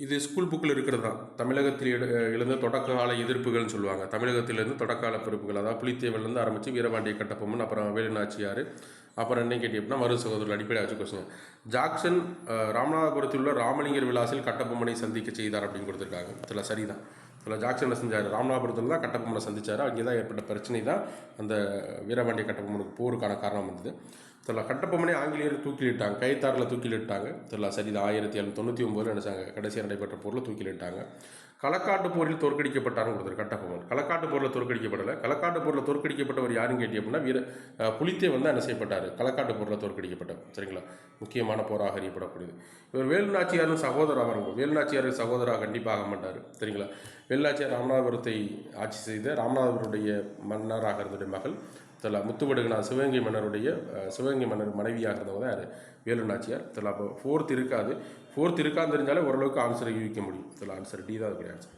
இது ஸ்கூல் புக்கில் இருக்கிறது தான். தமிழகத்தில் எழுந்த தொடக்க கால எதிர்ப்புகள்னு சொல்லுவாங்க. தமிழகத்திலிருந்து தொடக்கால பிறப்புகள், அதாவது புலித்தேவன்லேருந்து ஆரம்பித்து வீரபாண்டிய கட்டபொம்மன், அப்புறம் வேலுநாச்சியார், அப்புறம் என்ன கேட்டி அப்படின்னா மருது சகோதரர்கள் அடிப்படையாக வச்சு கொஸ்டின். ஜாக்சன் ராமநாதபுரத்தில் உள்ள ராமலிங்கர் விலாசில் கட்டபொம்மனை சந்திக்க செய்தார் அப்படின்னு கொடுத்துருக்காங்க. இதில் சரிதான். இதில் ஜாக்சன் என்ன செஞ்சார்? ராமநாதபுரத்தில் தான் கட்டபொம்மனை சந்தித்தார். அங்கே தான் ஏற்பட்ட பிரச்சனை தான் அந்த வீரபாண்டிய கட்டபொம்மனுக்கு போருக்கான காரணம் வந்தது. இதில் கட்டபொம்மனை ஆங்கிலேயர் தூக்கிலிட்டாங்க, கைத்தாரில் தூக்கிலிட்டாங்க. இதில் சரிதான். 1799 நினச்சாங்க கடைசியாக நடைபெற்ற போரில் தூக்கிலிட்டாங்க. களக்காட்டு போரில் தோற்கடிக்கப்பட்டார்னு கொடுத்தாரு கட்டபொம்மன். களக்காட்டு போரில் தோற்கடிக்கப்படலை. களக்காட்டு போரில் தோற்கடிக்கப்பட்டவர் யாருன்னு கேட்டி அப்படின்னா புலித்தேவன் வந்து என்ன செய்யப்பட்டார்? களக்காட்டு போரில் தோற்கடிக்கப்பட்டார். சரிங்களா? முக்கியமான போராக அறியப்படக்கூடியது. இவர் வேலுநாச்சியாரின் சகோதரராக இருக்கும். வேலுநாச்சியாரின் சகோதராக கண்டிப்பாக ஆக மாட்டார். சரிங்களா? வேலுநாச்சியார் ராமநாதபுரத்தை ஆட்சி செய்த ராமநாதபுரத்துடைய மன்னராக இருந்ததுடைய மகள். இதில் முத்துவடுகனார் சிவகங்கை மன்னர் மனைவியாக இருந்தவங்க தான் யார்? வேலுநாச்சியார். இதில் அப்போ ஃபோர்த் இருக்காது. ஃபோர்த் இருக்கான்னு தெரிஞ்சாலே ஓரளவுக்கு ஆன்சரை யூகிக்க முடியும். இதில் ஆன்சர் டி தான் அதுக்குரிய ஆன்சர்.